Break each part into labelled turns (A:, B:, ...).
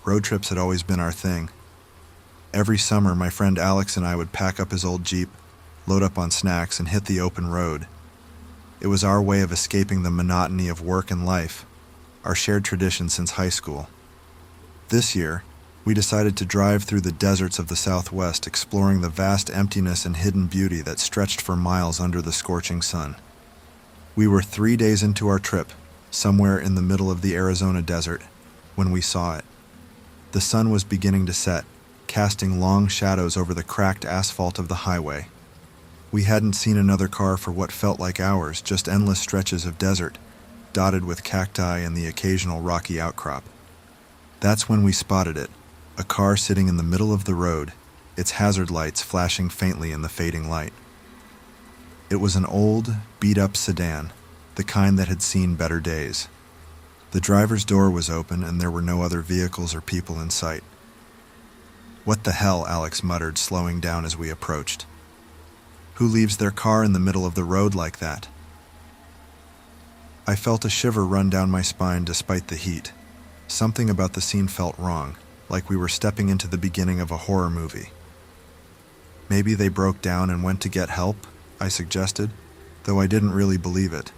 A: Road trips had always been our thing. Every summer, my friend Alex and I would pack up his old Jeep, load up on snacks, and hit the open road. It was our way of escaping the monotony of work and life, our shared tradition since high school. This year, we decided to drive through the deserts of the Southwest, exploring the vast emptiness and hidden beauty that stretched for miles under the scorching sun. We were 3 days into our trip, somewhere in the middle of the Arizona desert, when we saw it. The sun was beginning to set, casting long shadows over the cracked asphalt of the highway. We hadn't seen another car for what felt like hours, just endless stretches of desert, dotted with cacti and the occasional rocky outcrop. That's when we spotted it, a car sitting in the middle of the road, its hazard lights flashing faintly in the fading light. It was an old, beat-up sedan, the kind that had seen better days. The driver's door was open and there were no other vehicles or people in sight. "What the hell?" Alex muttered, slowing down as we approached. "Who leaves their car in the middle of the road like that?" I felt a shiver run down my spine despite the heat. Something about the scene felt wrong, like we were stepping into the beginning of a horror movie. "Maybe they broke down and went to get help," I suggested, though I didn't really believe it.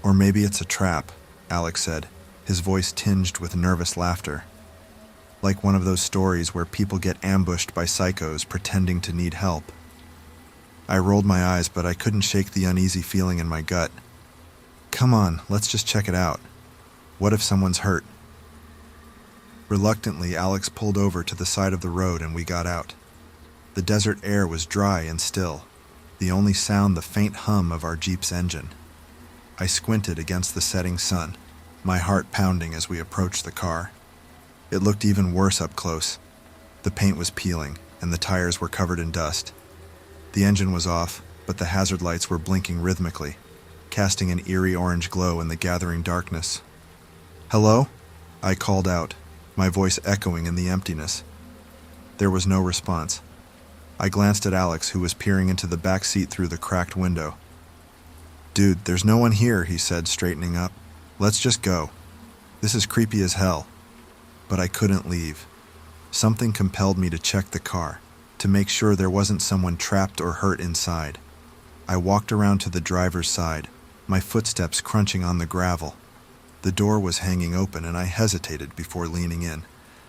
A: "Or maybe it's a trap," Alex said, his voice tinged with nervous laughter. "Like one of those stories where people get ambushed by psychos pretending to need help." I rolled my eyes, but I couldn't shake the uneasy feeling in my gut. "Come on, let's just check it out. What if someone's hurt?" Reluctantly, Alex pulled over to the side of the road and we got out. The desert air was dry and still, the only sound the faint hum of our Jeep's engine. I squinted against the setting sun, my heart pounding as we approached the car. It looked even worse up close. The paint was peeling, and the tires were covered in dust. The engine was off, but the hazard lights were blinking rhythmically, casting an eerie orange glow in the gathering darkness. "Hello?" I called out, my voice echoing in the emptiness. There was no response. I glanced at Alex, who was peering into the back seat through the cracked window. "Dude, there's no one here," he said, straightening up. "Let's just go. This is creepy as hell." But I couldn't leave. Something compelled me to check the car, to make sure there wasn't someone trapped or hurt inside. I walked around to the driver's side, my footsteps crunching on the gravel. The door was hanging open and I hesitated before leaning in,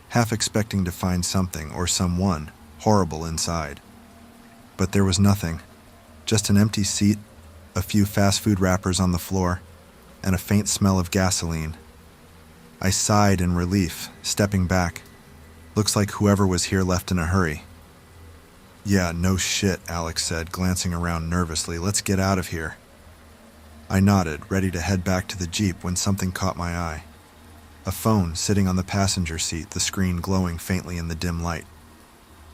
A: half expecting to find something or someone horrible inside. But there was nothing, just an empty seat, a few fast food wrappers on the floor, and a faint smell of gasoline. I sighed in relief, stepping back. Looks like whoever was here left in a hurry. "Yeah, no shit," Alex said, glancing around nervously. "Let's get out of here." I nodded, ready to head back to the Jeep when something caught my eye. A phone sitting on the passenger seat, the screen glowing faintly in the dim light.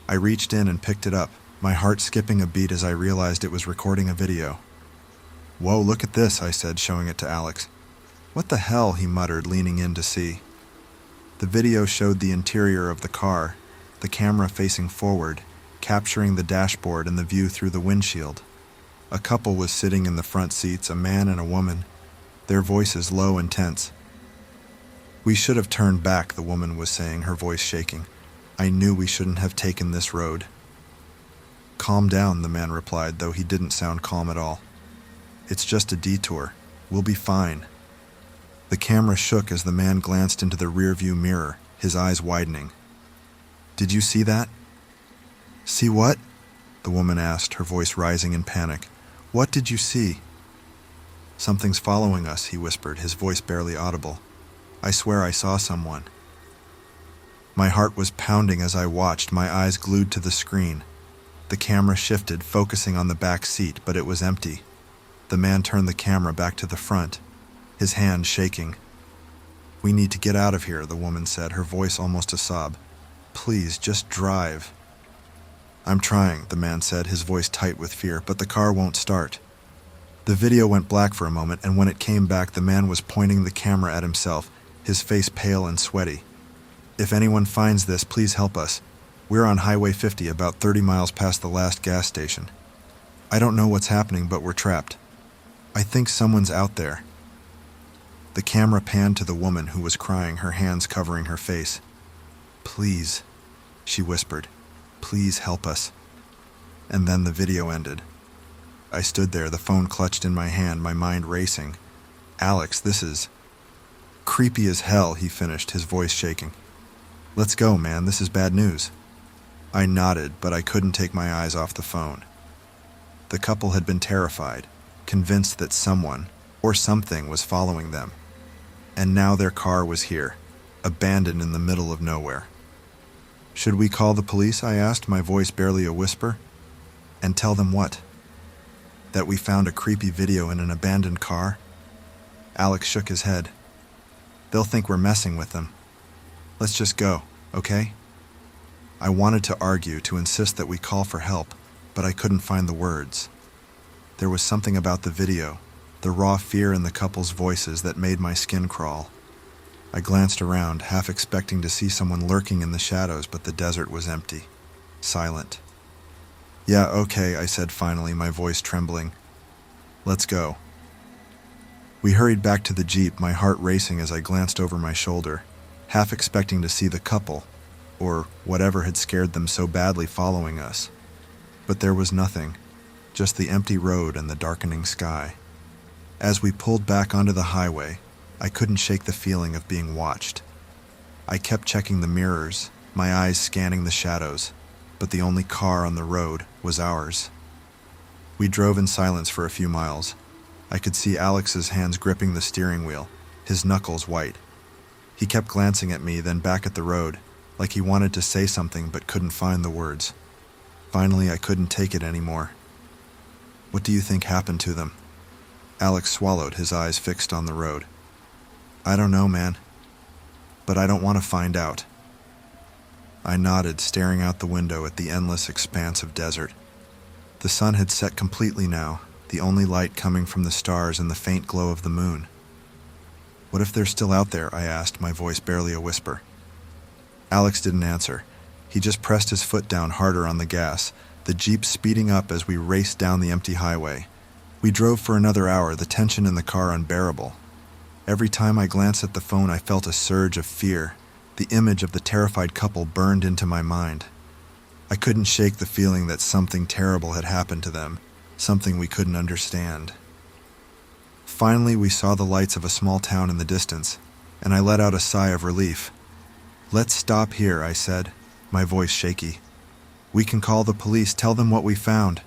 A: I reached in and picked it up, my heart skipping a beat as I realized it was recording a video. "Whoa, look at this," I said, showing it to Alex. "What the hell?" he muttered, leaning in to see. The video showed the interior of the car, the camera facing forward, capturing the dashboard and the view through the windshield. A couple was sitting in the front seats, a man and a woman, their voices low and tense. "We should have turned back," the woman was saying, her voice shaking. "I knew we shouldn't have taken this road." "Calm down," the man replied, though he didn't sound calm at all. "It's just a detour. We'll be fine." The camera shook as the man glanced into the rearview mirror, his eyes widening. "Did you see that?" "See what?" the woman asked, her voice rising in panic. "What did you see?" "Something's following us," he whispered, his voice barely audible. "I swear I saw someone." My heart was pounding as I watched, my eyes glued to the screen. The camera shifted, focusing on the back seat, but it was empty. The man turned the camera back to the front, his hand shaking. "We need to get out of here," the woman said, her voice almost a sob. "Please, just drive." "I'm trying," the man said, his voice tight with fear, "but the car won't start." The video went black for a moment, and when it came back, the man was pointing the camera at himself, his face pale and sweaty. "If anyone finds this, please help us. We're on Highway 50, about 30 miles past the last gas station. I don't know what's happening, but we're trapped. I think someone's out there." The camera panned to the woman, who was crying, her hands covering her face. "Please," she whispered. "Please help us." And then the video ended. I stood there, the phone clutched in my hand, my mind racing. "Alex, this is creepy as hell," he finished, his voice shaking. "Let's go, man. This is bad news." I nodded, but I couldn't take my eyes off the phone. The couple had been terrified, convinced that someone or something was following them. And now their car was here, abandoned in the middle of nowhere. "Should we call the police?" I asked, my voice barely a whisper. "And tell them what? That we found a creepy video in an abandoned car?" Alex shook his head. "They'll think we're messing with them. Let's just go, okay?" I wanted to argue, to insist that we call for help, but I couldn't find the words. There was something about the video, the raw fear in the couple's voices, that made my skin crawl. I glanced around, half expecting to see someone lurking in the shadows, but the desert was empty, silent. "Yeah, okay," I said finally, my voice trembling. "Let's go." We hurried back to the Jeep, my heart racing as I glanced over my shoulder, half expecting to see the couple, or whatever had scared them so badly, following us. But there was nothing, just the empty road and the darkening sky. As we pulled back onto the highway, I couldn't shake the feeling of being watched. I kept checking the mirrors, my eyes scanning the shadows, but the only car on the road was ours. We drove in silence for a few miles. I could see Alex's hands gripping the steering wheel, his knuckles white. He kept glancing at me, then back at the road, like he wanted to say something but couldn't find the words. Finally, I couldn't take it anymore. "What do you think happened to them?" Alex swallowed, his eyes fixed on the road. "I don't know, man. But I don't want to find out." I nodded, staring out the window at the endless expanse of desert. The sun had set completely now, the only light coming from the stars and the faint glow of the moon. "What if they're still out there?" I asked, my voice barely a whisper. Alex didn't answer. He just pressed his foot down harder on the gas, the Jeep speeding up as we raced down the empty highway. We drove for another hour, the tension in the car unbearable. Every time I glanced at the phone, I felt a surge of fear. The image of the terrified couple burned into my mind. I couldn't shake the feeling that something terrible had happened to them, something we couldn't understand. Finally, we saw the lights of a small town in the distance, and I let out a sigh of relief. "Let's stop here," I said, my voice shaky. "We can call the police, tell them what we found."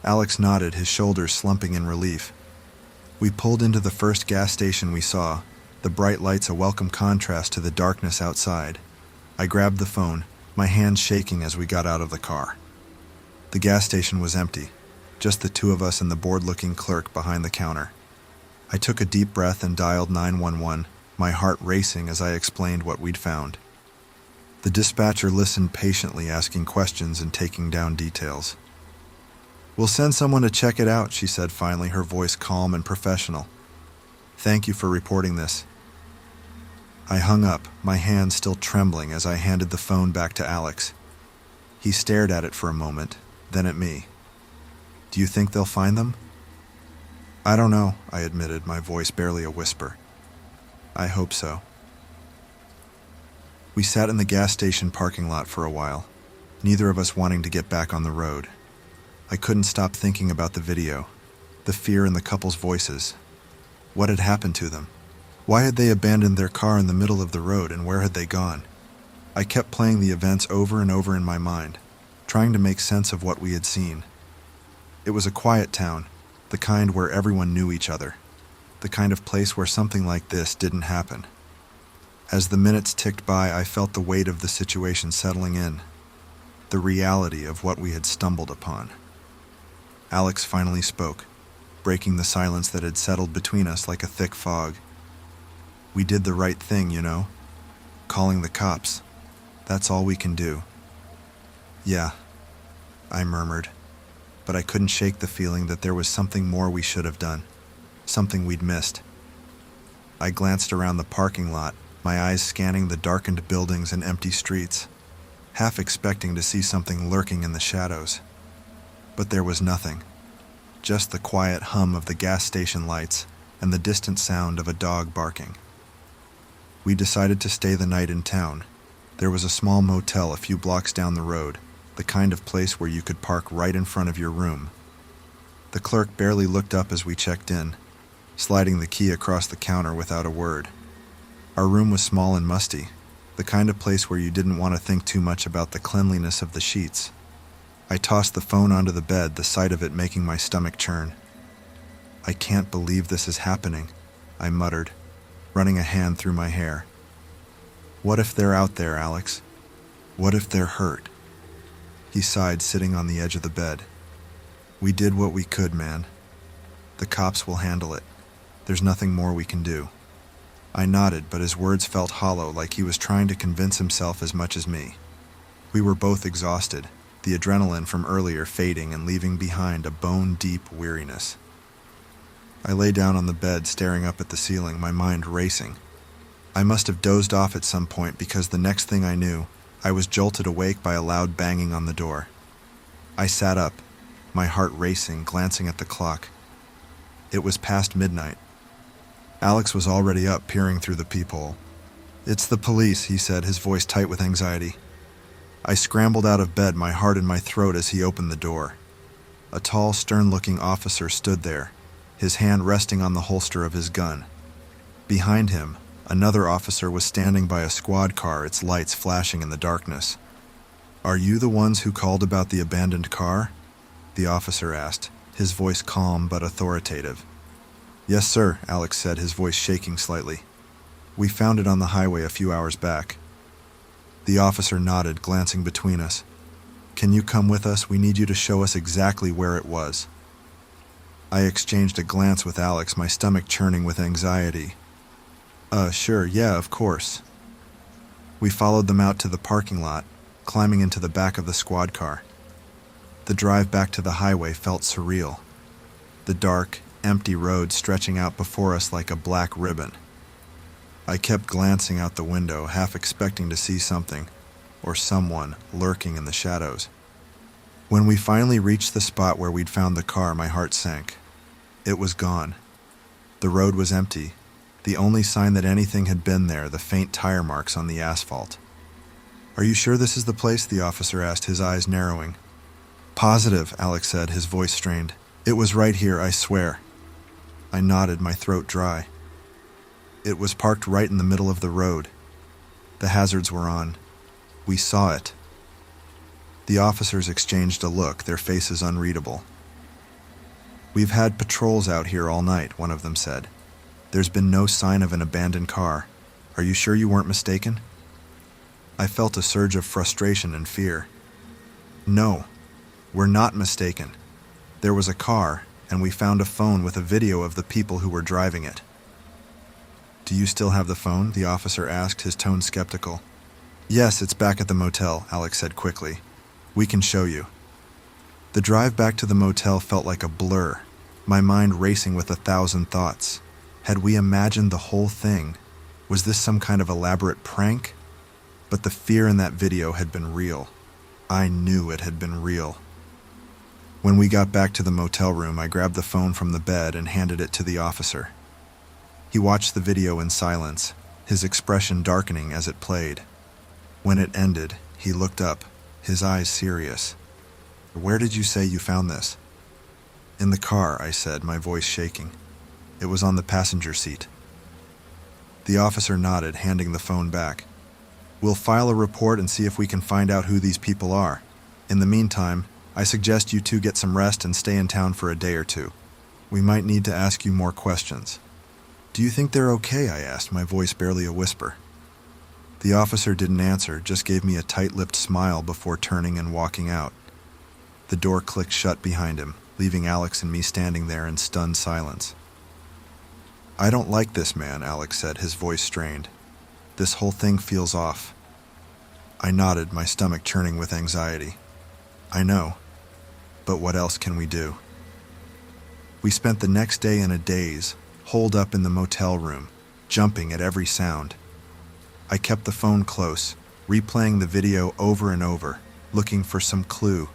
A: Alex nodded, his shoulders slumping in relief. We pulled into the first gas station we saw, the bright lights a welcome contrast to the darkness outside. I grabbed the phone, my hands shaking as we got out of the car. The gas station was empty, just the two of us and the bored-looking clerk behind the counter. I took a deep breath and dialed 911, my heart racing as I explained what we'd found. The dispatcher listened patiently, asking questions and taking down details. "We'll send someone to check it out," she said finally, her voice calm and professional. "Thank you for reporting this." I hung up, my hands still trembling as I handed the phone back to Alex. He stared at it for a moment, then at me. "Do you think they'll find them?" "I don't know," I admitted, my voice barely a whisper. "I hope so." We sat in the gas station parking lot for a while, neither of us wanting to get back on the road. I couldn't stop thinking about the video, the fear in the couple's voices. What had happened to them? Why had they abandoned their car in the middle of the road, and where had they gone? I kept playing the events over and over in my mind, trying to make sense of what we had seen. It was a quiet town, the kind where everyone knew each other, the kind of place where something like this didn't happen. As the minutes ticked by, I felt the weight of the situation settling in, the reality of what we had stumbled upon. Alex finally spoke, breaking the silence that had settled between us like a thick fog. "We did the right thing, you know. Calling the cops. That's all we can do." "Yeah," I murmured, but I couldn't shake the feeling that there was something more we should have done, something we'd missed. I glanced around the parking lot, my eyes scanning the darkened buildings and empty streets, half expecting to see something lurking in the shadows. But there was nothing, just the quiet hum of the gas station lights and the distant sound of a dog barking. We decided to stay the night in town, There was a small motel a few blocks down the road, the kind of place where you could park right in front of your room. The clerk barely looked up as we checked in, sliding the key across the counter without a word. Our room was small and musty, the kind of place where you didn't want to think too much about the cleanliness of the sheets. I tossed the phone onto the bed, the sight of it making my stomach churn. "I can't believe this is happening," I muttered, running a hand through my hair. "What if they're out there, Alex? What if they're hurt?" He sighed, sitting on the edge of the bed. "We did what we could, man. The cops will handle it. There's nothing more we can do." I nodded, but his words felt hollow, like he was trying to convince himself as much as me. We were both exhausted, the adrenaline from earlier fading and leaving behind a bone-deep weariness. I lay down on the bed, staring up at the ceiling, my mind racing. I must have dozed off at some point, because the next thing I knew, I was jolted awake by a loud banging on the door. I sat up, my heart racing, glancing at the clock. It was past midnight. Alex was already up, peering through the peephole. "It's the police," he said, his voice tight with anxiety. I scrambled out of bed, my heart in my throat, as he opened the door. A tall, stern-looking officer stood there, his hand resting on the holster of his gun. Behind him, another officer was standing by a squad car, its lights flashing in the darkness. "Are you the ones who called about the abandoned car?" the officer asked, his voice calm but authoritative. "Yes, sir," Alex said, his voice shaking slightly. "We found it on the highway a few hours back." The officer nodded, glancing between us. "Can you come with us? We need you to show us exactly where it was." I exchanged a glance with Alex, my stomach churning with anxiety. Sure, yeah, of course." We followed them out to the parking lot, climbing into the back of the squad car. The drive back to the highway felt surreal. The dark, empty road stretching out before us like a black ribbon. I kept glancing out the window, half expecting to see something, or someone, lurking in the shadows. When we finally reached the spot where we'd found the car, my heart sank. It was gone. The road was empty, the only sign that anything had been there, the faint tire marks on the asphalt. "Are you sure this is the place?" the officer asked, his eyes narrowing. "Positive," Alex said, his voice strained. "It was right here, I swear." I nodded, my throat dry. It was parked right in the middle of the road. The hazards were on. We saw it. The officers exchanged a look, their faces unreadable. "We've had patrols out here all night," one of them said. "There's been no sign of an abandoned car. Are you sure you weren't mistaken?" I felt a surge of frustration and fear. "No, we're not mistaken. There was a car, and we found a phone with a video of the people who were driving it." "Do you still have the phone?" the officer asked, his tone skeptical. "Yes, it's back at the motel," Alex said quickly. "We can show you." The drive back to the motel felt like a blur, my mind racing with 1,000 thoughts. Had we imagined the whole thing? Was this some kind of elaborate prank? But the fear in that video had been real. I knew it had been real. When we got back to the motel room, I grabbed the phone from the bed and handed it to the officer. He watched the video in silence, his expression darkening as it played. When it ended, he looked up, his eyes serious. "Where did you say you found this?" "In the car," I said, my voice shaking. "It was on the passenger seat." The officer nodded, handing the phone back. "We'll file a report and see if we can find out who these people are. In the meantime, I suggest you two get some rest and stay in town for a day or two. We might need to ask you more questions." "Do you think they're okay?" I asked, my voice barely a whisper. The officer didn't answer, just gave me a tight-lipped smile before turning and walking out. The door clicked shut behind him, leaving Alex and me standing there in stunned silence. "I don't like this man," Alex said, his voice strained. "This whole thing feels off." I nodded, my stomach churning with anxiety. "I know, but what else can we do?" We spent the next day in a daze, holed up in the motel room, jumping at every sound. I kept the phone close, replaying the video over and over, looking for some clue,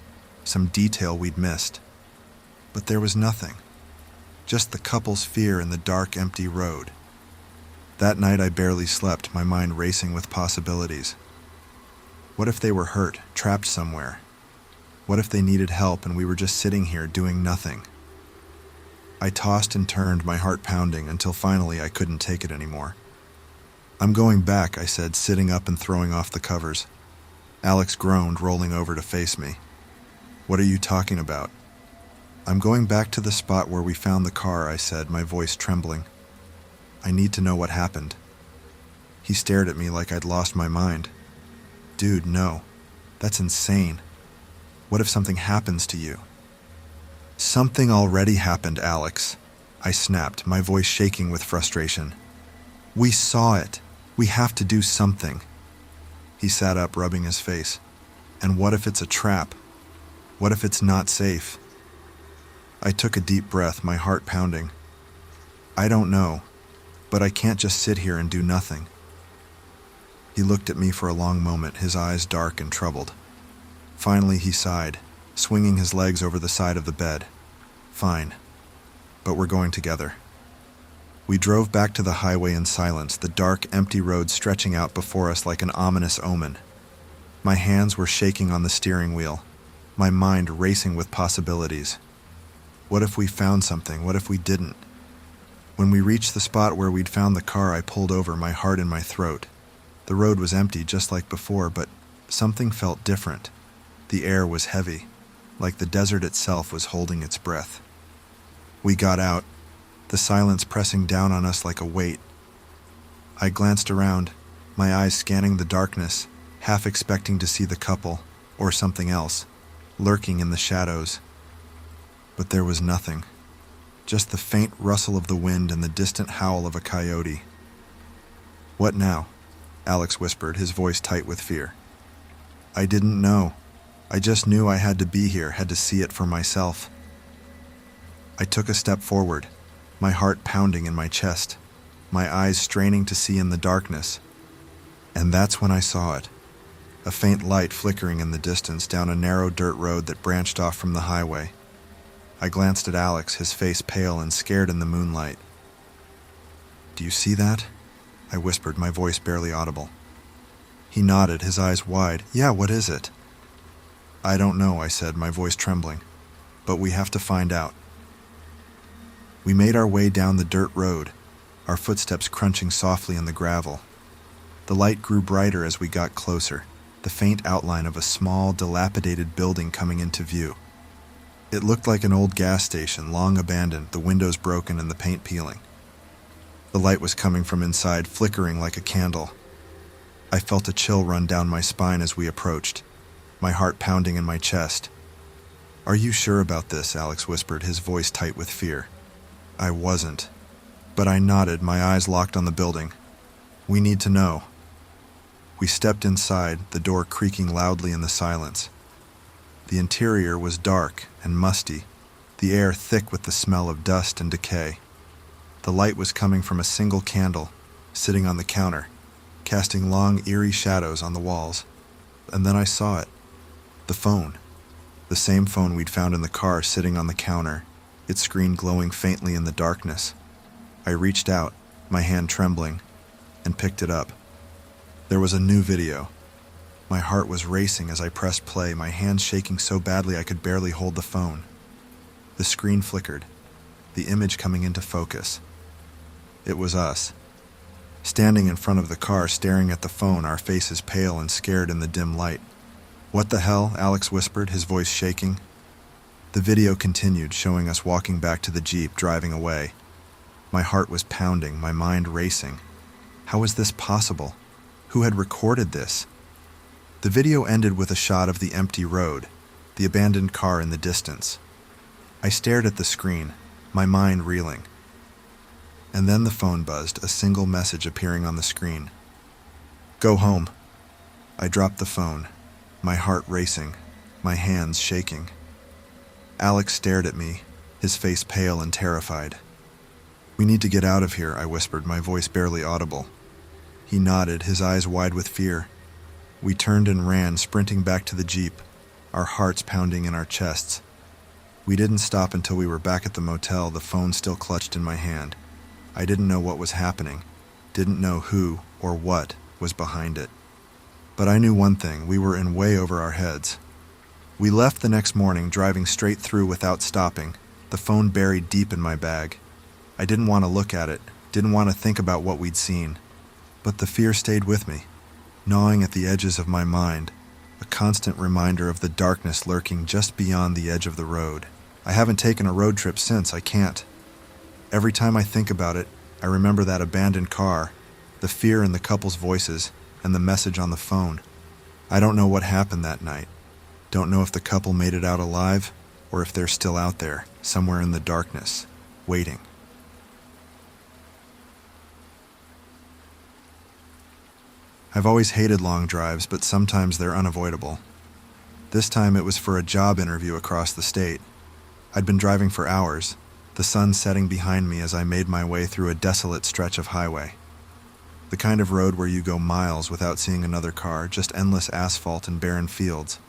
A: some detail we'd missed. But there was nothing. Just the couple's fear in the dark, empty road. That night I barely slept, my mind racing with possibilities. What if they were hurt, trapped somewhere? What if they needed help and we were just sitting here doing nothing? I tossed and turned, my heart pounding, until finally I couldn't take it anymore. "I'm going back," I said, sitting up and throwing off the covers. Alex groaned, rolling over to face me. "What are you talking about?" "I'm going back to the spot where we found the car," I said, my voice trembling. "I need to know what happened." He stared at me like I'd lost my mind. "Dude, no. That's insane. What if something happens to you?" "Something already happened, Alex," I snapped, my voice shaking with frustration. "We saw it. We have to do something." He sat up, rubbing his face. "And what if it's a trap? What if it's not safe?" I took a deep breath, my heart pounding. "I don't know, but I can't just sit here and do nothing." He looked at me for a long moment, his eyes dark and troubled. Finally, he sighed, swinging his legs over the side of the bed. "Fine, but we're going together." We drove back to the highway in silence, the dark, empty road stretching out before us like an ominous omen. My hands were shaking on the steering wheel, my mind racing with possibilities. What if we found something? What if we didn't? When we reached the spot where we'd found the car, I pulled over, my heart in my throat. The road was empty, just like before, but something felt different. The air was heavy, like the desert itself was holding its breath. We got out, the silence pressing down on us like a weight. I glanced around, my eyes scanning the darkness, half expecting to see the couple, or something else, lurking in the shadows. But there was nothing, just the faint rustle of the wind and the distant howl of a coyote. "What now?" Alex whispered, his voice tight with fear. I didn't know. I just knew I had to be here, had to see it for myself. I took a step forward, my heart pounding in my chest, my eyes straining to see in the darkness. And that's when I saw it. A faint light flickering in the distance down a narrow dirt road that branched off from the highway. I glanced at Alex, his face pale and scared in the moonlight. "Do you see that?" I whispered, my voice barely audible. He nodded, his eyes wide. "Yeah, what is it?" "I don't know," I said, my voice trembling. "But we have to find out." We made our way down the dirt road, our footsteps crunching softly in the gravel. The light grew brighter as we got closer, the faint outline of a small, dilapidated building coming into view. It looked like an old gas station, long abandoned, the windows broken and the paint peeling. The light was coming from inside, flickering like a candle. I felt a chill run down my spine as we approached, my heart pounding in my chest. "Are you sure about this?" Alex whispered, his voice tight with fear. I wasn't, but I nodded, my eyes locked on the building. "We need to know." We stepped inside, the door creaking loudly in the silence. The interior was dark and musty, the air thick with the smell of dust and decay. The light was coming from a single candle, sitting on the counter, casting long, eerie shadows on the walls. And then I saw it. The phone. The same phone we'd found in the car, sitting on the counter, its screen glowing faintly in the darkness. I reached out, my hand trembling, and picked it up. There was a new video. My heart was racing as I pressed play, my hands shaking so badly I could barely hold the phone. The screen flickered, the image coming into focus. It was us, standing in front of the car, staring at the phone, our faces pale and scared in the dim light. "What the hell?" Alex whispered, his voice shaking. The video continued, showing us walking back to the Jeep, driving away. My heart was pounding, my mind racing. How was this possible? Who had recorded this? The video ended with a shot of the empty road, the abandoned car in the distance. I stared at the screen, my mind reeling. And then the phone buzzed, a single message appearing on the screen. "Go home." I dropped the phone, my heart racing, my hands shaking. Alex stared at me, his face pale and terrified. "We need to get out of here," I whispered, my voice barely audible. He nodded, his eyes wide with fear. We turned and ran, sprinting back to the Jeep, our hearts pounding in our chests. We didn't stop until we were back at the motel, the phone still clutched in my hand. I didn't know what was happening, didn't know who or what was behind it. But I knew one thing, we were in way over our heads. We left the next morning, driving straight through without stopping, the phone buried deep in my bag. I didn't want to look at it, didn't want to think about what we'd seen. But the fear stayed with me, gnawing at the edges of my mind, a constant reminder of the darkness lurking just beyond the edge of the road. I haven't taken a road trip since, I can't. Every time I think about it, I remember that abandoned car, the fear in the couple's voices, and the message on the phone. I don't know what happened that night. Don't know if the couple made it out alive, or if they're still out there, somewhere in the darkness, waiting. I've always hated long drives, but sometimes they're unavoidable. This time it was for a job interview across the state. I'd been driving for hours, the sun setting behind me as I made my way through a desolate stretch of highway. The kind of road where you go miles without seeing another car, just endless asphalt and barren fields.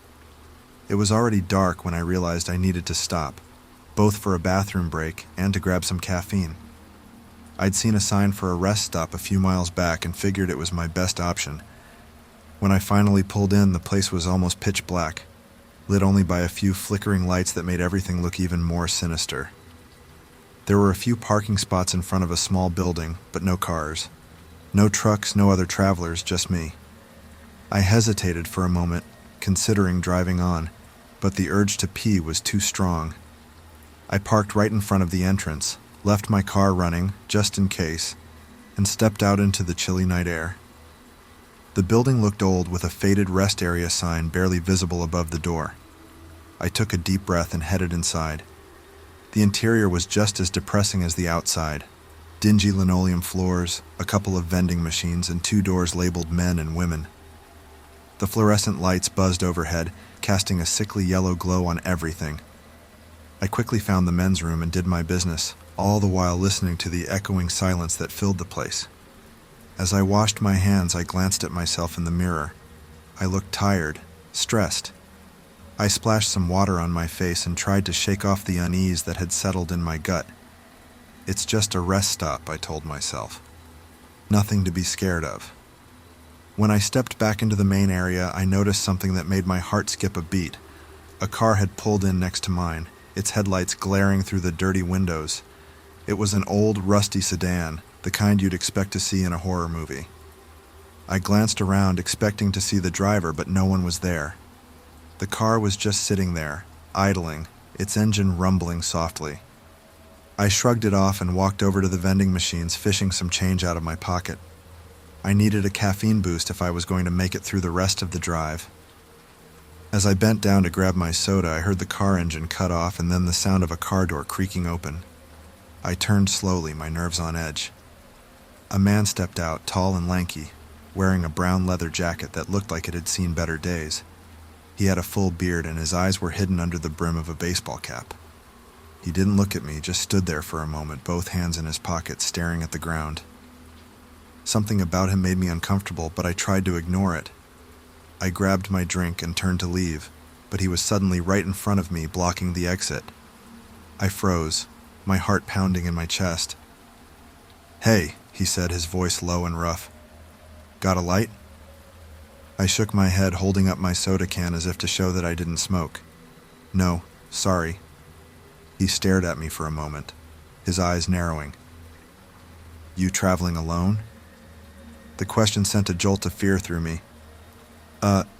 A: It was already dark when I realized I needed to stop, both for a bathroom break and to grab some caffeine. I'd seen a sign for a rest stop a few miles back and figured it was my best option. When I finally pulled in, the place was almost pitch black, lit only by a few flickering lights that made everything look even more sinister. There were a few parking spots in front of a small building, but no cars. No trucks, no other travelers, just me. I hesitated for a moment, considering driving on, but the urge to pee was too strong. I parked right in front of the entrance, left my car running, just in case, and stepped out into the chilly night air. The building looked old, with a faded rest area sign barely visible above the door. I took a deep breath and headed inside. The interior was just as depressing as the outside. Dingy linoleum floors, a couple of vending machines, and 2 doors labeled men and women. The fluorescent lights buzzed overhead, casting a sickly yellow glow on everything. I quickly found the men's room and did my business, all the while listening to the echoing silence that filled the place. As I washed my hands, I glanced at myself in the mirror. I looked tired, stressed. I splashed some water on my face and tried to shake off the unease that had settled in my gut. It's just a rest stop, I told myself. Nothing to be scared of. When I stepped back into the main area, I noticed something that made my heart skip a beat. A car had pulled in next to mine, its headlights glaring through the dirty windows. It was an old, rusty sedan, the kind you'd expect to see in a horror movie. I glanced around, expecting to see the driver, but no one was there. The car was just sitting there, idling, its engine rumbling softly. I shrugged it off and walked over to the vending machines, fishing some change out of my pocket. I needed a caffeine boost if I was going to make it through the rest of the drive. As I bent down to grab my soda, I heard the car engine cut off and then the sound of a car door creaking open. I turned slowly, my nerves on edge. A man stepped out, tall and lanky, wearing a brown leather jacket that looked like it had seen better days. He had a full beard and his eyes were hidden under the brim of a baseball cap. He didn't look at me, just stood there for a moment, both hands in his pockets, staring at the ground. Something about him made me uncomfortable, but I tried to ignore it. I grabbed my drink and turned to leave, but he was suddenly right in front of me, blocking the exit. I froze, my heart pounding in my chest. "Hey," he said, his voice low and rough. "Got a light?" I shook my head, holding up my soda can as if to show that I didn't smoke. "No, sorry." He stared at me for a moment, his eyes narrowing. "You traveling alone?" The question sent a jolt of fear through me.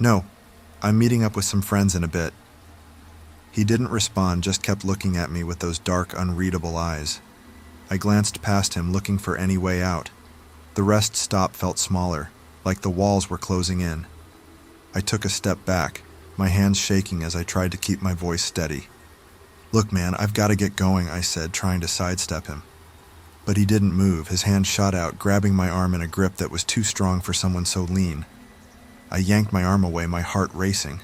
A: No. I'm meeting up with some friends in a bit." He didn't respond, just kept looking at me with those dark, unreadable eyes. I glanced past him, looking for any way out. The rest stop felt smaller, like the walls were closing in. I took a step back, my hands shaking as I tried to keep my voice steady. "Look, man, I've got to get going," I said, trying to sidestep him. But he didn't move, his hand shot out, grabbing my arm in a grip that was too strong for someone so lean. I yanked my arm away, my heart racing.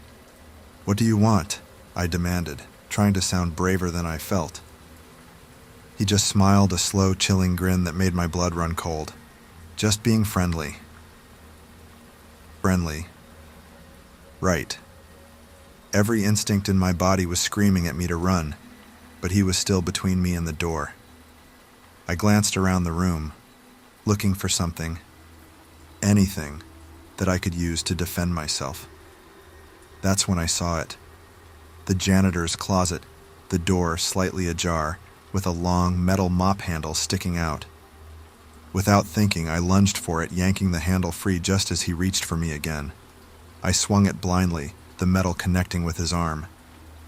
A: "What do you want?" I demanded, trying to sound braver than I felt. He just smiled, a slow, chilling grin that made my blood run cold. "Just being friendly." Friendly. Right. Every instinct in my body was screaming at me to run, but he was still between me and the door. I glanced around the room, looking for something. Anything. that I could use to defend myself. That's when I saw it. The janitor's closet, the door slightly ajar, with a long metal mop handle sticking out. Without thinking, I lunged for it, yanking the handle free just as he reached for me again. I swung it blindly, the metal connecting with his arm.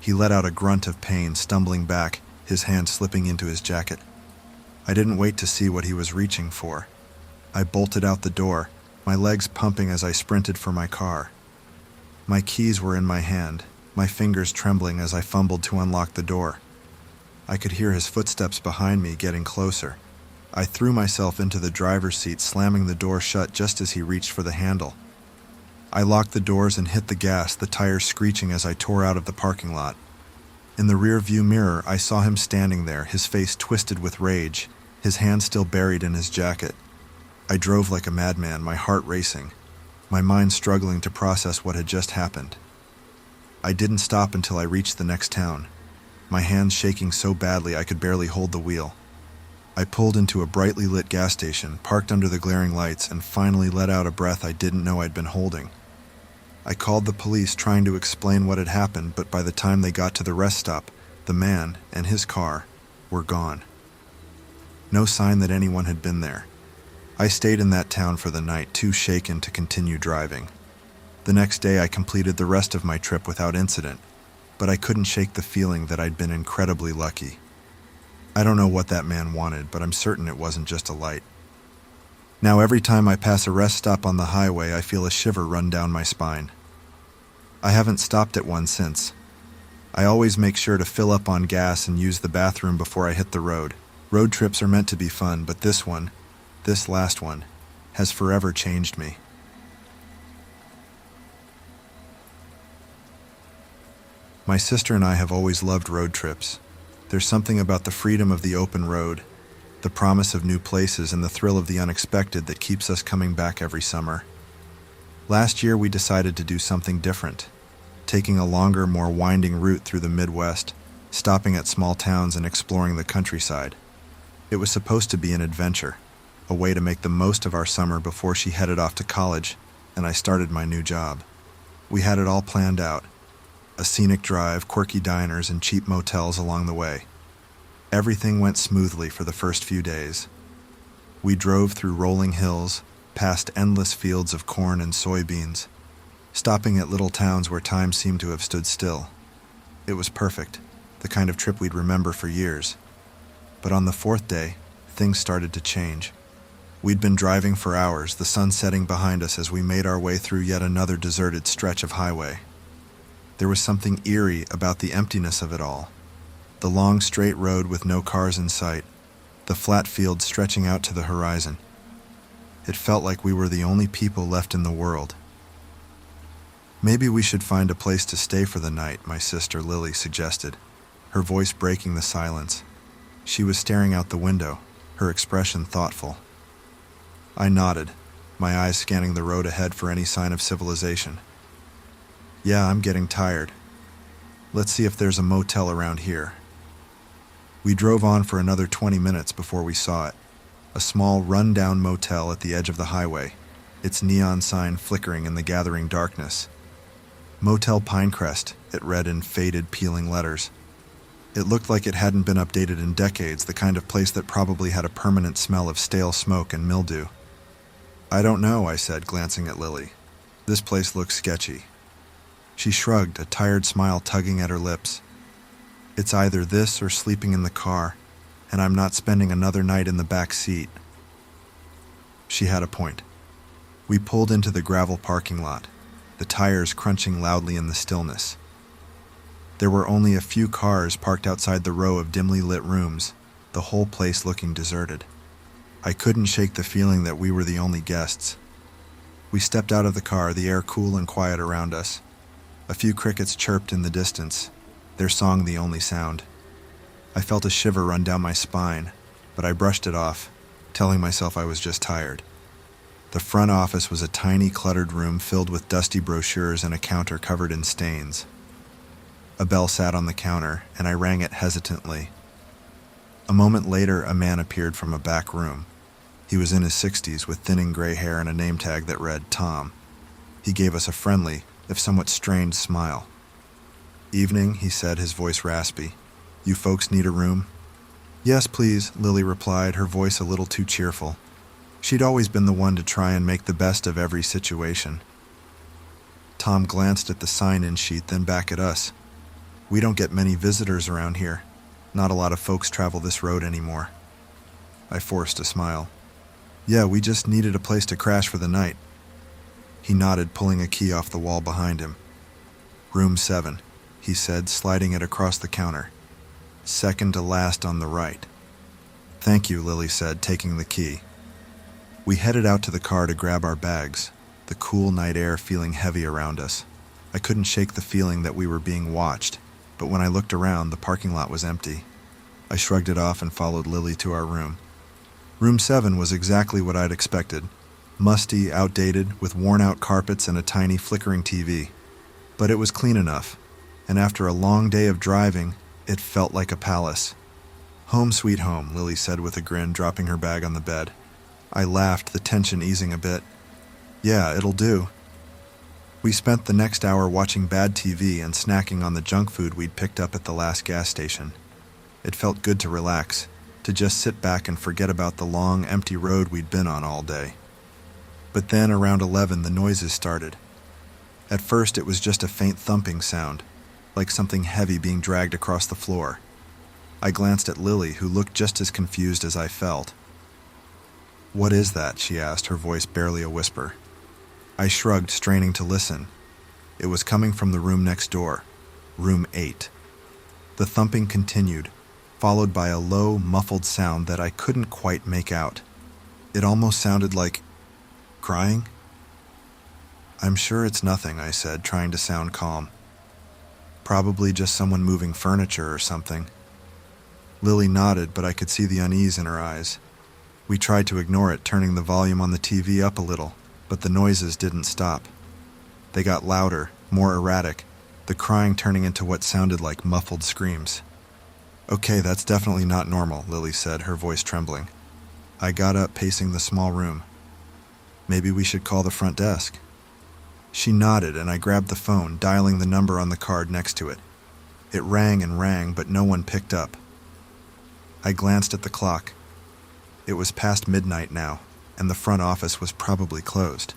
A: He let out a grunt of pain, stumbling back, his hand slipping into his jacket. I didn't wait to see what he was reaching for. I bolted out the door, my legs pumping as I sprinted for my car. My keys were in my hand, my fingers trembling as I fumbled to unlock the door. I could hear his footsteps behind me getting closer. I threw myself into the driver's seat, slamming the door shut just as he reached for the handle. I locked the doors and hit the gas, the tires screeching as I tore out of the parking lot. In the rear-view mirror, I saw him standing there, his face twisted with rage, his hand still buried in his jacket. I drove like a madman, my heart racing, my mind struggling to process what had just happened. I didn't stop until I reached the next town, my hands shaking so badly I could barely hold the wheel. I pulled into a brightly lit gas station, parked under the glaring lights, and finally let out a breath I didn't know I'd been holding. I called the police, trying to explain what had happened, but by the time they got to the rest stop, the man and his car were gone. No sign that anyone had been there. I stayed in that town for the night, too shaken to continue driving. The next day I completed the rest of my trip without incident, but I couldn't shake the feeling that I'd been incredibly lucky. I don't know what that man wanted, but I'm certain it wasn't just a light. Now every time I pass a rest stop on the highway, I feel a shiver run down my spine. I haven't stopped at one since. I always make sure to fill up on gas and use the bathroom before I hit the road. Road trips are meant to be fun, but this last one, has forever changed me. My sister and I have always loved road trips. There's something about the freedom of the open road, the promise of new places, and the thrill of the unexpected that keeps us coming back every summer. Last year we decided to do something different, taking a longer, more winding route through the Midwest, stopping at small towns and exploring the countryside. It was supposed to be an adventure, a way to make the most of our summer before she headed off to college and I started my new job. We had it all planned out. A scenic drive, quirky diners, and cheap motels along the way. Everything went smoothly for the first few days. We drove through rolling hills, past endless fields of corn and soybeans, stopping at little towns where time seemed to have stood still. It was perfect, the kind of trip we'd remember for years. But on the fourth day, things started to change. We'd been driving for hours, the sun setting behind us as we made our way through yet another deserted stretch of highway. There was something eerie about the emptiness of it all. The long, straight road with no cars in sight, the flat fields stretching out to the horizon. It felt like we were the only people left in the world. Maybe we should find a place to stay for the night, my sister Lily suggested, her voice breaking the silence. She was staring out the window, her expression thoughtful. I nodded, my eyes scanning the road ahead for any sign of civilization. Yeah, I'm getting tired. Let's see if there's a motel around here. We drove on for another 20 minutes before we saw it. A small, run-down motel at the edge of the highway, its neon sign flickering in the gathering darkness. Motel Pinecrest, it read in faded, peeling letters. It looked like it hadn't been updated in decades, the kind of place that probably had a permanent smell of stale smoke and mildew. I don't know, I said, glancing at Lily. This place looks sketchy. She shrugged, a tired smile tugging at her lips. It's either this or sleeping in the car, and I'm not spending another night in the back seat. She had a point. We pulled into the gravel parking lot, the tires crunching loudly in the stillness. There were only a few cars parked outside the row of dimly lit rooms, the whole place looking deserted. I couldn't shake the feeling that we were the only guests. We stepped out of the car, the air cool and quiet around us. A few crickets chirped in the distance, their song the only sound. I felt a shiver run down my spine, but I brushed it off, telling myself I was just tired. The front office was a tiny, cluttered room filled with dusty brochures and a counter covered in stains. A bell sat on the counter, and I rang it hesitantly. A moment later, a man appeared from a back room. He was in his 60s with thinning gray hair and a name tag that read Tom. He gave us a friendly, if somewhat strained, smile. "Evening," he said, his voice raspy. "You folks need a room?" "Yes, please," Lily replied, her voice a little too cheerful. She'd always been the one to try and make the best of every situation. Tom glanced at the sign-in sheet, then back at us. "We don't get many visitors around here. Not a lot of folks travel this road anymore." I forced a smile. "Yeah, we just needed a place to crash for the night." He nodded, pulling a key off the wall behind him. "Room 7, he said, sliding it across the counter. "Second to last on the right." "Thank you," Lily said, taking the key. We headed out to the car to grab our bags, the cool night air feeling heavy around us. I couldn't shake the feeling that we were being watched, but when I looked around, the parking lot was empty. I shrugged it off and followed Lily to our room. Room 7 was exactly what I'd expected. Musty, outdated, with worn-out carpets and a tiny flickering TV. But it was clean enough, and after a long day of driving, it felt like a palace. "Home sweet home," Lily said with a grin, dropping her bag on the bed. I laughed, the tension easing a bit. "Yeah, it'll do." We spent the next hour watching bad TV and snacking on the junk food we'd picked up at the last gas station. It felt good to relax, to just sit back and forget about the long, empty road we'd been on all day. But then, around 11, the noises started. At first, it was just a faint thumping sound, like something heavy being dragged across the floor. I glanced at Lily, who looked just as confused as I felt. "What is that?" she asked, her voice barely a whisper. I shrugged, straining to listen. It was coming from the room next door, room 8. The thumping continued, followed by a low, muffled sound that I couldn't quite make out. It almost sounded like crying. "I'm sure it's nothing," I said, trying to sound calm. "Probably just someone moving furniture or something." Lily nodded, but I could see the unease in her eyes. We tried to ignore it, turning the volume on the TV up a little, but the noises didn't stop. They got louder, more erratic, the crying turning into what sounded like muffled screams. "Okay, that's definitely not normal," Lily said, her voice trembling. I got up, pacing the small room. "Maybe we should call the front desk." She nodded, and I grabbed the phone, dialing the number on the card next to it. It rang and rang, but no one picked up. I glanced at the clock. It was past midnight now, and the front office was probably closed.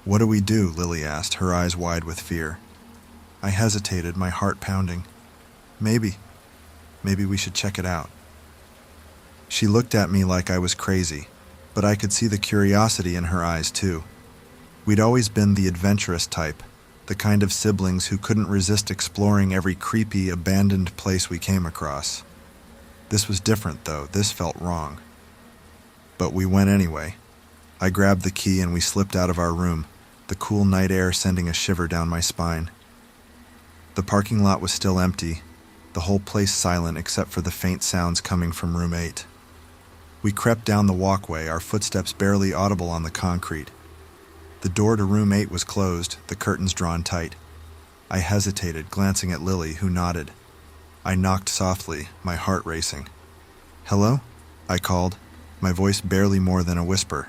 A: "What do we do?" Lily asked, her eyes wide with fear. I hesitated, my heart pounding. Maybe we should check it out." She looked at me like I was crazy, but I could see the curiosity in her eyes too. We'd always been the adventurous type, the kind of siblings who couldn't resist exploring every creepy, abandoned place we came across. This was different, though. This felt wrong. But we went anyway. I grabbed the key and we slipped out of our room, the cool night air sending a shiver down my spine. The parking lot was still empty, the whole place silent except for the faint sounds coming from room 8. We crept down the walkway, our footsteps barely audible on the concrete. The door to room 8 was closed, the curtains drawn tight. I hesitated, glancing at Lily, who nodded. I knocked softly, my heart racing. "Hello?" I called, my voice barely more than a whisper.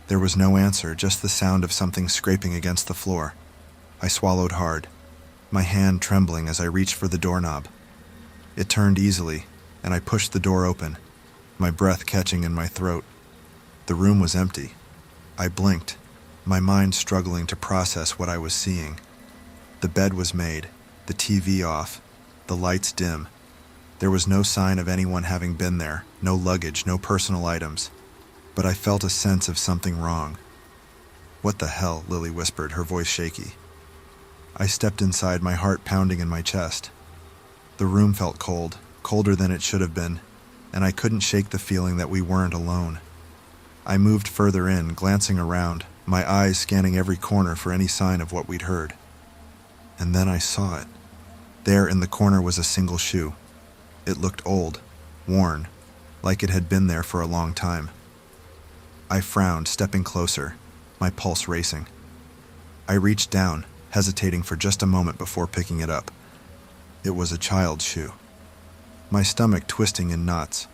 A: There was no answer, just the sound of something scraping against the floor. I swallowed hard, my hand trembling as I reached for the doorknob. It turned easily, and I pushed the door open, my breath catching in my throat. The room was empty. I blinked, my mind struggling to process what I was seeing. The bed was made, the TV off, the lights dim. There was no sign of anyone having been there, no luggage, no personal items. But I felt a sense of something wrong. "What the hell?" Lily whispered, her voice shaky. I stepped inside, my heart pounding in my chest. The room felt cold, colder than it should have been, and I couldn't shake the feeling that we weren't alone. I moved further in, glancing around, my eyes scanning every corner for any sign of what we'd heard. And then I saw it. There in the corner was a single shoe. It looked old, worn, like it had been there for a long time. I frowned, stepping closer, my pulse racing. I reached down, hesitating for just a moment before picking it up. It was a child's shoe. My stomach twisting in knots.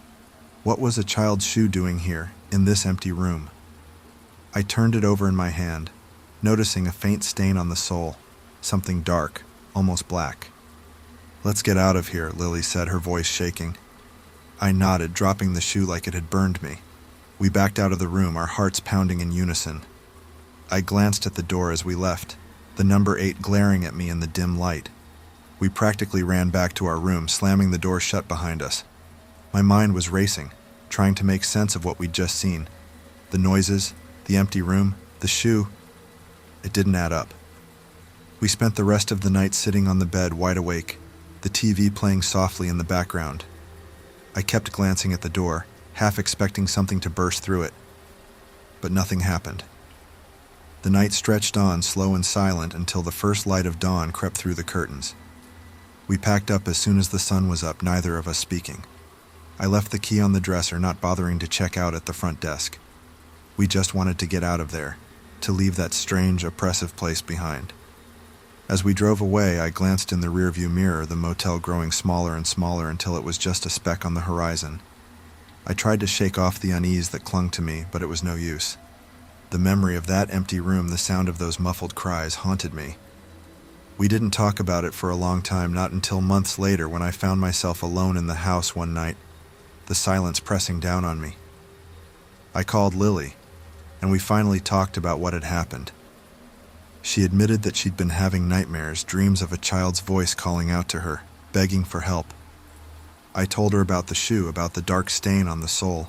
A: What was a child's shoe doing here, in this empty room? I turned it over in my hand. noticing a faint stain on the sole, something dark, almost black. "Let's get out of here," Lily said, her voice shaking. I nodded, dropping the shoe like it had burned me. We backed out of the room, our hearts pounding in unison. I glanced at the door as we left, the number 8 glaring at me in the dim light. We practically ran back to our room, slamming the door shut behind us. My mind was racing, trying to make sense of what we'd just seen. The noises, the empty room, the shoe. It didn't add up. We spent the rest of the night sitting on the bed, wide awake, the TV playing softly in the background. I kept glancing at the door, half expecting something to burst through it. But nothing happened. The night stretched on, slow and silent, until the first light of dawn crept through the curtains. We packed up as soon as the sun was up, neither of us speaking. I left the key on the dresser, not bothering to check out at the front desk. We just wanted to get out of there, to leave that strange, oppressive place behind. As we drove away, I glanced in the rearview mirror, the motel growing smaller and smaller until it was just a speck on the horizon. I tried to shake off the unease that clung to me, but it was no use. The memory of that empty room, the sound of those muffled cries, haunted me. We didn't talk about it for a long time, not until months later when I found myself alone in the house one night, the silence pressing down on me. I called Lily, and we finally talked about what had happened. She admitted that she'd been having nightmares, dreams of a child's voice calling out to her, begging for help. I told her about the shoe, about the dark stain on the sole,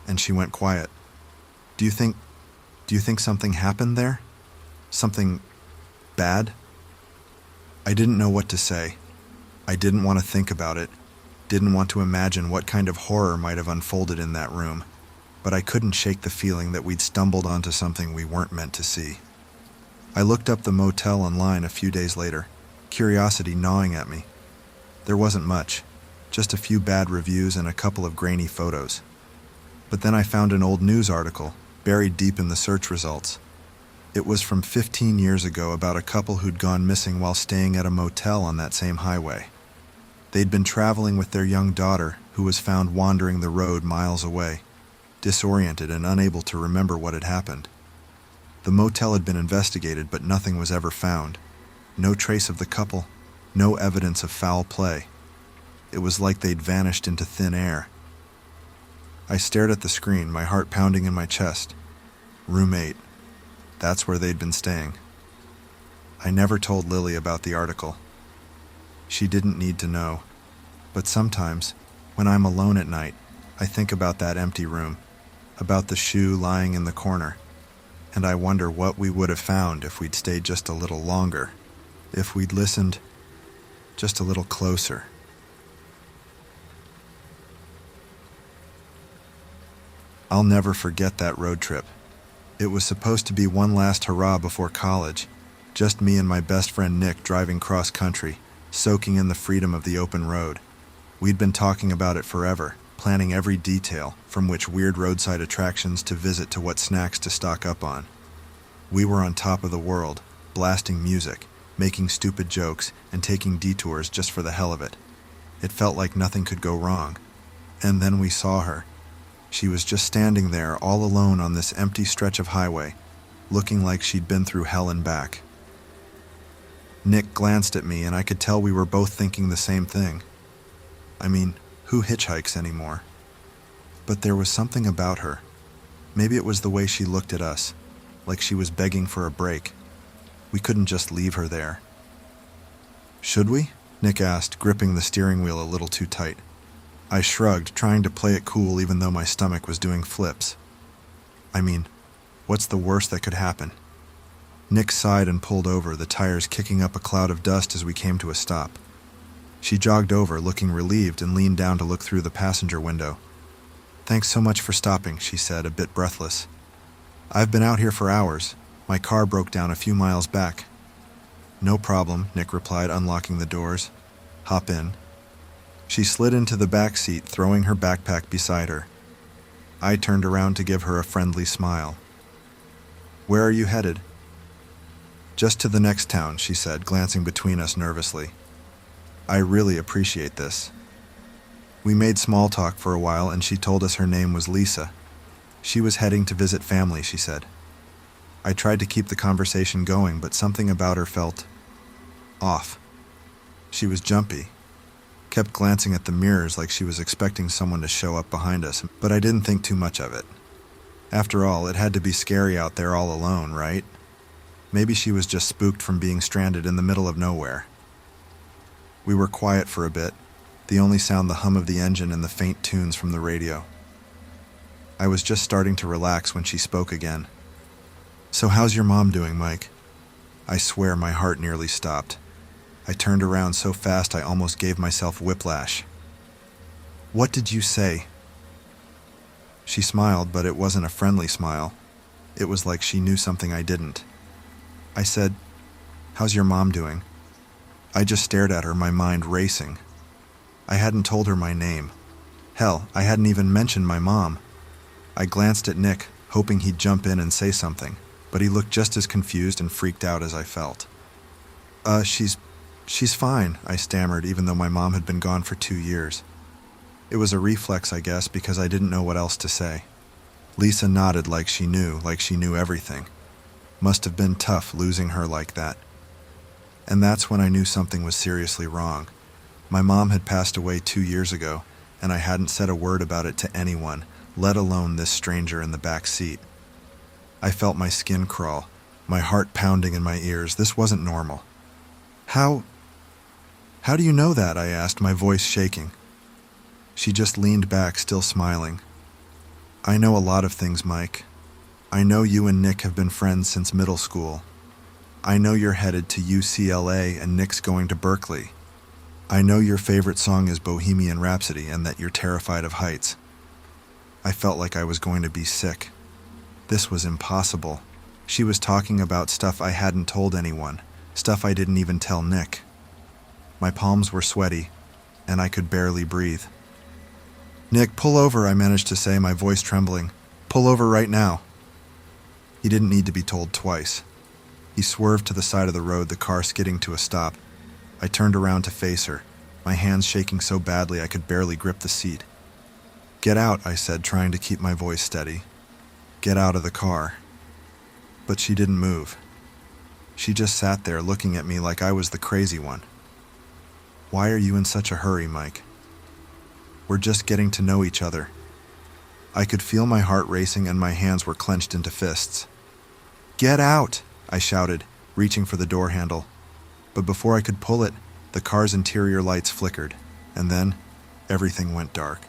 A: and she went quiet. Do you think something happened there? Something bad?" I didn't know what to say. I didn't want to think about it, didn't want to imagine what kind of horror might have unfolded in that room, but I couldn't shake the feeling that we'd stumbled onto something we weren't meant to see. I looked up the motel online a few days later, curiosity gnawing at me. There wasn't much, just a few bad reviews and a couple of grainy photos. But then I found an old news article, buried deep in the search results. It was from 15 years ago, about a couple who'd gone missing while staying at a motel on that same highway. They'd been traveling with their young daughter, who was found wandering the road miles away, disoriented and unable to remember what had happened. The motel had been investigated, but nothing was ever found. No trace of the couple, no evidence of foul play. It was like they'd vanished into thin air. I stared at the screen, my heart pounding in my chest. Room 8. That's where they'd been staying. I never told Lily about the article. She didn't need to know. But sometimes, when I'm alone at night, I think about that empty room, about the shoe lying in the corner, and I wonder what we would have found if we'd stayed just a little longer, if we'd listened just a little closer. I'll never forget that road trip. It was supposed to be one last hurrah before college, just me and my best friend Nick driving cross-country, soaking in the freedom of the open road. We'd been talking about it forever, planning every detail, from which weird roadside attractions to visit to what snacks to stock up on. We were on top of the world, blasting music, making stupid jokes, and taking detours just for the hell of it. It felt like nothing could go wrong. And then we saw her. She was just standing there, all alone on this empty stretch of highway, looking like she'd been through hell and back. Nick glanced at me, and I could tell we were both thinking the same thing. I mean, who hitchhikes anymore? But there was something about her. Maybe it was the way she looked at us, like she was begging for a break. We couldn't just leave her there. "Should we?" Nick asked, gripping the steering wheel a little too tight. I shrugged, trying to play it cool even though my stomach was doing flips. I mean, what's the worst that could happen? Nick sighed and pulled over, the tires kicking up a cloud of dust as we came to a stop. She jogged over, looking relieved, and leaned down to look through the passenger window. "Thanks so much for stopping," she said, a bit breathless. "I've been out here for hours. My car broke down a few miles back." "No problem," Nick replied, unlocking the doors. "Hop in." She slid into the back seat, throwing her backpack beside her. I turned around to give her a friendly smile. "Where are you headed?" "Just to the next town," she said, glancing between us nervously. "I really appreciate this." We made small talk for a while, and she told us her name was Lisa. She was heading to visit family, she said. I tried to keep the conversation going, but something about her felt off. She was jumpy, kept glancing at the mirrors like she was expecting someone to show up behind us, but I didn't think too much of it. After all, it had to be scary out there all alone, right? Maybe she was just spooked from being stranded in the middle of nowhere. We were quiet for a bit, the only sound the hum of the engine and the faint tunes from the radio. I was just starting to relax when she spoke again. "So how's your mom doing, Mike?" I swear my heart nearly stopped. I turned around so fast I almost gave myself whiplash. "What did you say?" She smiled, but it wasn't a friendly smile. It was like she knew something I didn't. I said, "How's your mom doing?" I just stared at her, my mind racing. I hadn't told her my name. Hell, I hadn't even mentioned my mom. I glanced at Nick, hoping he'd jump in and say something, but he looked just as confused and freaked out as I felt. She's fine," I stammered, even though my mom had been gone for 2 years. It was a reflex, I guess, because I didn't know what else to say. Lisa nodded like she knew everything. Must have been tough losing her like that. And that's when I knew something was seriously wrong. My mom had passed away 2 years ago, and I hadn't said a word about it to anyone, let alone this stranger in the back seat. I felt my skin crawl, my heart pounding in my ears. This wasn't normal. How do you know that?" I asked, my voice shaking. She just leaned back, still smiling. "I know a lot of things, Mike. I know you and Nick have been friends since middle school. I know you're headed to UCLA and Nick's going to Berkeley. I know your favorite song is Bohemian Rhapsody and that you're terrified of heights." I felt like I was going to be sick. This was impossible. She was talking about stuff I hadn't told anyone, stuff I didn't even tell Nick. My palms were sweaty, and I could barely breathe. "Nick, pull over," I managed to say, my voice trembling. "Pull over right now." He didn't need to be told twice. He swerved to the side of the road, the car skidding to a stop. I turned around to face her, my hands shaking so badly I could barely grip the seat. "Get out," I said, trying to keep my voice steady. "Get out of the car." But she didn't move. She just sat there looking at me like I was the crazy one. "Why are you in such a hurry, Mike? We're just getting to know each other." I could feel my heart racing and my hands were clenched into fists. "Get out!" I shouted, reaching for the door handle. But before I could pull it, the car's interior lights flickered, and then everything went dark.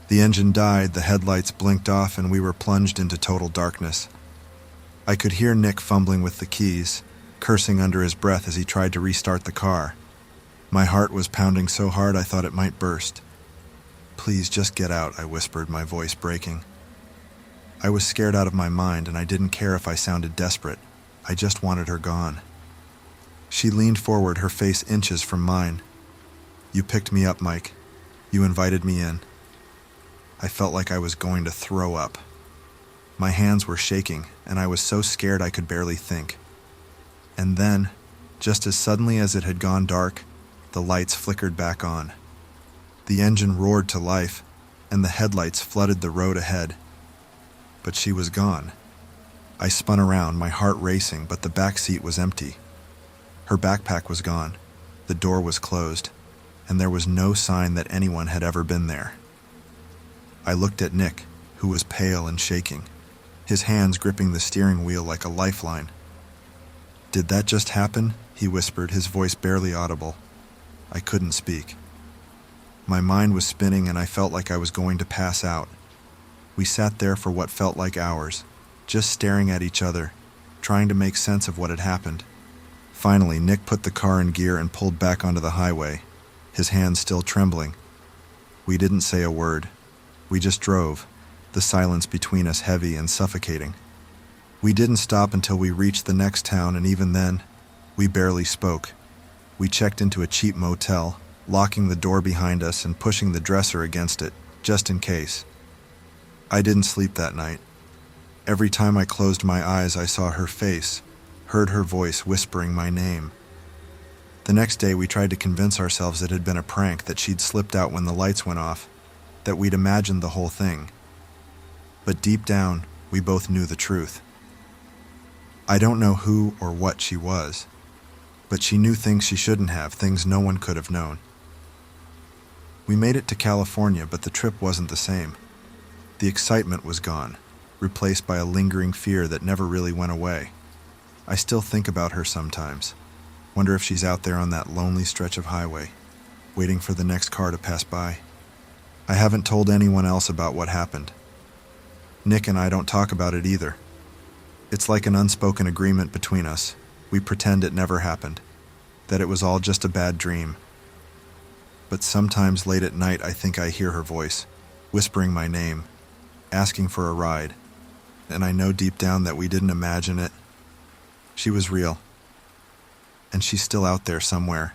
A: The engine died, the headlights blinked off, and we were plunged into total darkness. I could hear Nick fumbling with the keys, cursing under his breath as he tried to restart the car. My heart was pounding so hard I thought it might burst. "Please, just get out," I whispered, my voice breaking. I was scared out of my mind, and I didn't care if I sounded desperate. I just wanted her gone. She leaned forward, her face inches from mine. "You picked me up, Mike. You invited me in." I felt like I was going to throw up. My hands were shaking, and I was so scared I could barely think. And then, just as suddenly as it had gone dark, the lights flickered back on. The engine roared to life, and the headlights flooded the road ahead. But she was gone. I spun around, my heart racing, but the back seat was empty. Her backpack was gone, the door was closed, and there was no sign that anyone had ever been there. I looked at Nick, who was pale and shaking, his hands gripping the steering wheel like a lifeline. "Did that just happen?" he whispered, his voice barely audible. I couldn't speak. My mind was spinning and I felt like I was going to pass out. We sat there for what felt like hours, just staring at each other, trying to make sense of what had happened. Finally, Nick put the car in gear and pulled back onto the highway, his hands still trembling. We didn't say a word. We just drove, the silence between us heavy and suffocating. We didn't stop until we reached the next town, and even then, we barely spoke. We checked into a cheap motel, locking the door behind us and pushing the dresser against it, just in case. I didn't sleep that night. Every time I closed my eyes, I saw her face, heard her voice whispering my name. The next day, we tried to convince ourselves it had been a prank, that she'd slipped out when the lights went off, that we'd imagined the whole thing. But deep down, we both knew the truth. I don't know who or what she was, but she knew things she shouldn't have, things no one could have known. We made it to California, but the trip wasn't the same. The excitement was gone, replaced by a lingering fear that never really went away. I still think about her sometimes. Wonder if she's out there on that lonely stretch of highway, waiting for the next car to pass by. I haven't told anyone else about what happened. Nick and I don't talk about it either. It's like an unspoken agreement between us. We pretend it never happened, that it was all just a bad dream. But sometimes late at night I think I hear her voice, whispering my name, asking for a ride, and I know deep down that we didn't imagine it. She was real, and she's still out there somewhere,